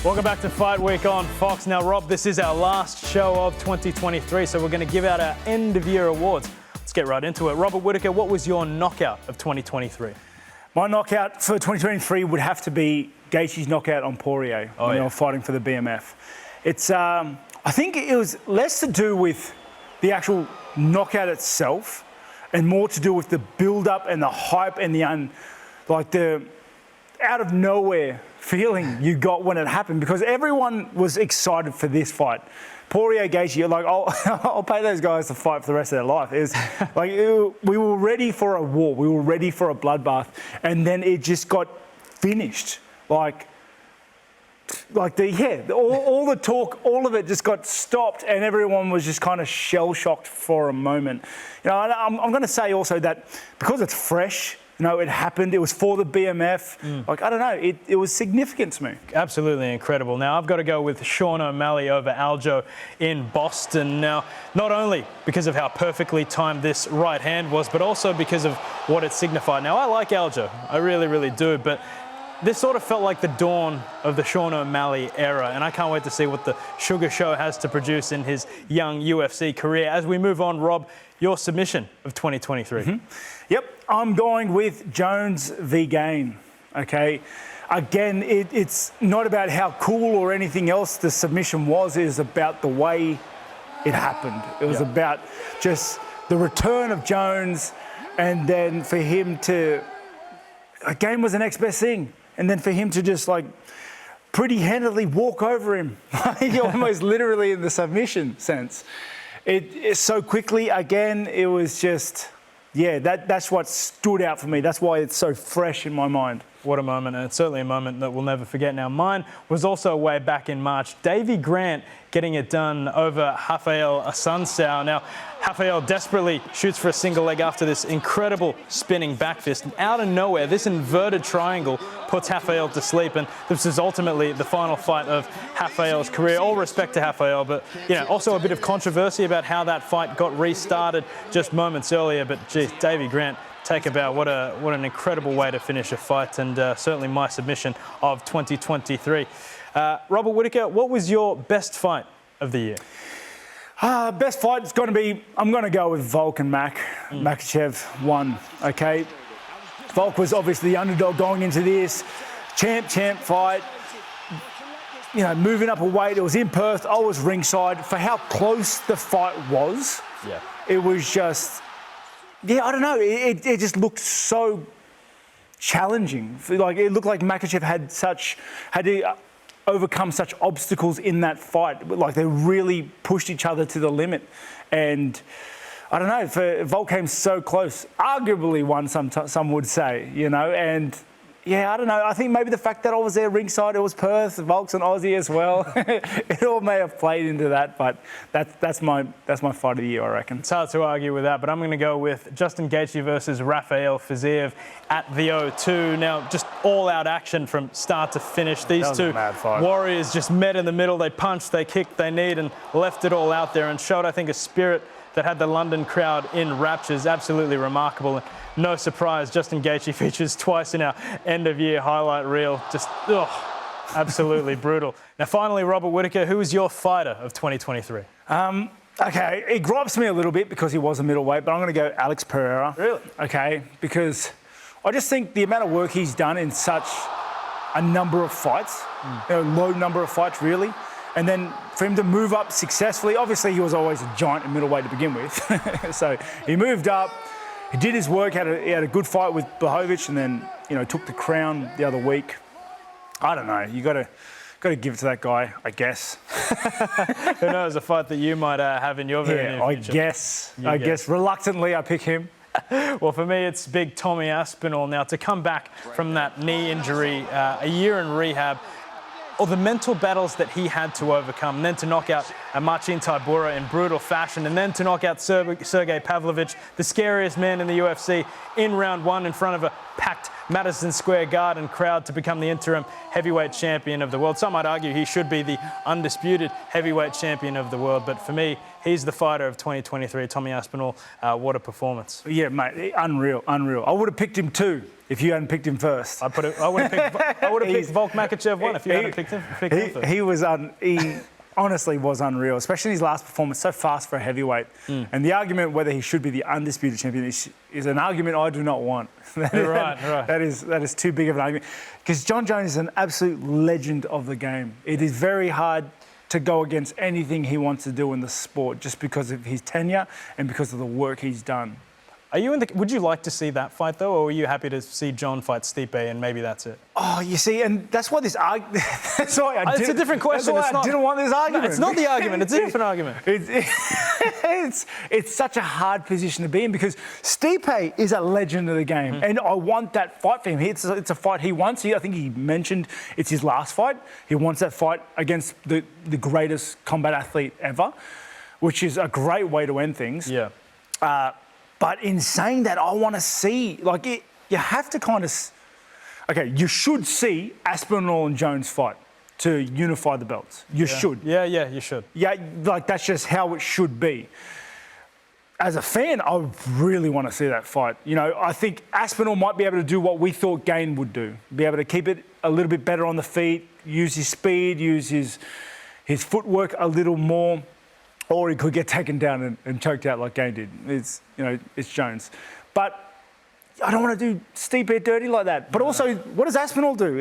Welcome back to Fight Week on Fox. Now, Rob, this is our last show of 2023, so we're going to give out our end-of-year awards. Let's get right into it. Robert Whittaker, what was your knockout of 2023? My knockout for 2023 would have to be Gaethje's knockout on Poirier when they were fighting for the BMF. It's, I think it was less to do with the actual knockout itself and more to do with the build-up and the hype and the out of nowhere feeling you got when it happened, because everyone was excited for this fight. Poirier, Gaethje, I'll pay those guys to fight for the rest of their life. We were ready for a war. We were ready for a bloodbath, and then it just got finished. All the talk, all of it just got stopped, and everyone was just kind of shell-shocked for a moment. You know, I'm going to say also that because it's fresh, you know, it happened. It was for the BMF. I don't know. It was significant to me. Absolutely incredible. Now, I've got to go with Sean O'Malley over Aljo in Boston. Now, not only because of how perfectly timed this right hand was, but also because of what it signified. Now, I like Aljo. I really, really do. But this sort of felt like the dawn of the Sean O'Malley era, and I can't wait to see what the Sugar Show has to produce in his young UFC career. As we move on, Rob, your submission of 2023. Yep, I'm going with Jones v. Gain. Okay, again, it's not about how cool or anything else the submission was. It is about the way it happened. It was about just the return of Jones, and then for him to, Gain was the next best thing, and then for him to just pretty handedly walk over him, almost literally in the submission sense. It so quickly, again, it was just, that's what stood out for me. That's why it's so fresh in my mind. What a moment, and it's certainly a moment that we'll never forget. Now, mine was also way back in March. Davey Grant getting it done over Rafael Assunção. Now, Rafael desperately shoots for a single leg after this incredible spinning back fist. And out of nowhere, this inverted triangle puts Rafael to sleep, and this is ultimately the final fight of Rafael's career. All respect to Rafael, but also a bit of controversy about how that fight got restarted just moments earlier. But geez, Davey Grant, take a bow. What an incredible way to finish a fight, and certainly my submission of 2023. Robert Whittaker, what was your best fight of the year? Best fight is going to be, I'm going to go with Volk and Mac. Makhachev won, okay? Volk was obviously the underdog going into this. Champ fight. You know, moving up a weight. It was in Perth. I was ringside. For how close the fight was, it was just, I don't know. It just looked so challenging. It looked like Makhachev had to overcome such obstacles in that fight. They really pushed each other to the limit. And I don't know, Volk came so close. Arguably won, some would say, and I don't know. I think maybe the fact that I was there ringside, it was Perth, Volk's an Aussie as well. It all may have played into that, but that's my fight of the year, I reckon. It's hard to argue with that, but I'm going to go with Justin Gaethje versus Rafael Fiziev at the O2. Now, just all-out action from start to finish. These two warriors just met in the middle. They punched, they kicked, they kneed, and left it all out there, and showed, I think, a spirit that had the London crowd in raptures. Absolutely remarkable. And no surprise, Justin Gaethje features twice in our end-of-year highlight reel. Just, absolutely brutal. Now, finally, Robert Whittaker, who was your fighter of 2023? Okay, it gripes me a little bit because he was a middleweight, but I'm going to go Alex Pereira. Really? Okay, because I just think the amount of work he's done in such a number of fights, a low number of fights, really, and then for him to move up successfully, obviously he was always a giant in middleweight to begin with. So he moved up, he did his work, he had a good fight with Blachowicz, and then took the crown the other week. I don't know, you got to give it to that guy, I guess. Who knows, a fight that you might have in your very near future. I guess reluctantly I pick him. Well, for me, it's big Tommy Aspinall. Now, to come back from that knee injury, a year in rehab, or the mental battles that he had to overcome, and then to knock out Marcin Tybura in brutal fashion, and then to knock out Sergey Pavlovich, the scariest man in the UFC, in round one in front of a packed Madison Square Garden crowd to become the interim heavyweight champion of the world. Some might argue he should be the undisputed heavyweight champion of the world, but for me, he's the fighter of 2023, Tommy Aspinall. What a performance. Yeah, mate, unreal. I would have picked him too. if you hadn't picked him first. I would have picked Volk Makachev 1 if you hadn't picked him first. He honestly was unreal, especially in his last performance, so fast for a heavyweight. And the argument whether he should be the undisputed champion is an argument I do not want. Right. That is too big of an argument. Because John Jones is an absolute legend of the game. It is very hard to go against anything he wants to do in the sport just because of his tenure and because of the work he's done. Would you like to see that fight, though, or are you happy to see John fight Stipe and maybe that's it? Oh, you see, and that's why this argument... It's a different question. That's why I didn't want this argument. No, it's not the argument. It's a different argument. It's such a hard position to be in because Stipe is a legend of the game, and I want that fight for him. It's a fight he wants. I think he mentioned it's his last fight. He wants that fight against the greatest combat athlete ever, which is a great way to end things. Yeah. But in saying that, I want to see, you have to kind of... Okay, you should see Aspinall and Jones fight to unify the belts. You should. Yeah, you should. Yeah, that's just how it should be. As a fan, I really want to see that fight. I think Aspinall might be able to do what we thought Gane would do. Be able to keep it a little bit better on the feet, use his speed, use his footwork a little more. Or he could get taken down and choked out like Gane did. It's Jones. But I don't want to do Stipe dirty like that. But also, what does Aspinall do?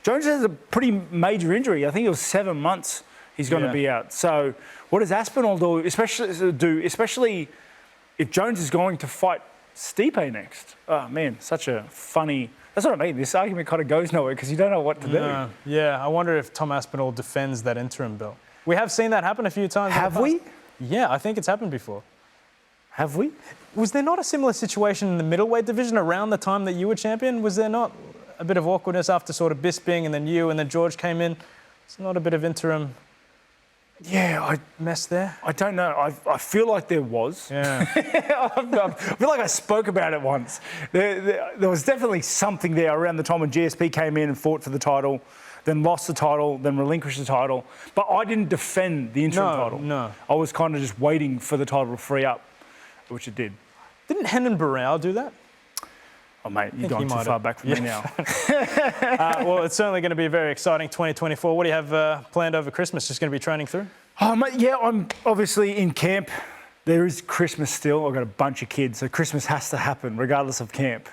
Jones has a pretty major injury. I think it was 7 months he's going to be out. So what does Aspinall do, especially if Jones is going to fight Stipe next? Oh, man, such a funny... That's what I mean. This argument kind of goes nowhere because you don't know what to do. Yeah, I wonder if Tom Aspinall defends that interim belt. We have seen that happen a few times. Have we? Yeah, I think it's happened before. Have we? Was there not a similar situation in the middleweight division around the time that you were champion? Was there not a bit of awkwardness after sort of Bisping and then you and then George came in? It's not a bit of interim mess there? I don't know. I feel like there was. Yeah. I feel like I spoke about it once. There was definitely something there around the time when GSP came in and fought for the title, then lost the title, then relinquished the title. But I didn't defend the interim title. No. I was kind of just waiting for the title to free up, which it did. Didn't Henan Barao do that? Oh, mate, you're going too far back from me now. Well, it's certainly going to be a very exciting 2024. What do you have planned over Christmas? Just going to be training through? Oh, mate, yeah, I'm obviously in camp. There is Christmas still. I've got a bunch of kids, so Christmas has to happen regardless of camp,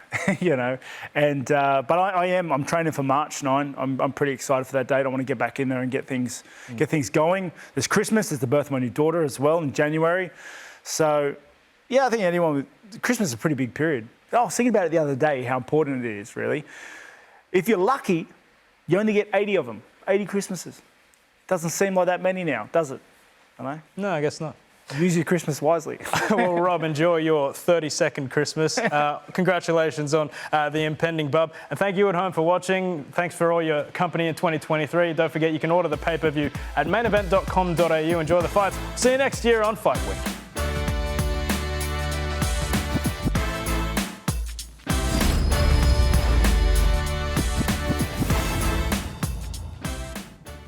And but I'm training for March 9. I'm pretty excited for that date. I want to get back in there and get things going. There's Christmas. There's the birth of my new daughter as well in January. So, yeah, I think Christmas is a pretty big period. I was thinking about it the other day, how important it is, really. If you're lucky, you only get 80 of them, 80 Christmases. Doesn't seem like that many now, does it? No, I guess not. Use your Christmas wisely. Well, Rob, enjoy your 32nd Christmas. Congratulations on the impending bub. And thank you at home for watching. Thanks for all your company in 2023. Don't forget you can order the pay-per-view at mainevent.com.au. Enjoy the fights. See you next year on Fight Week.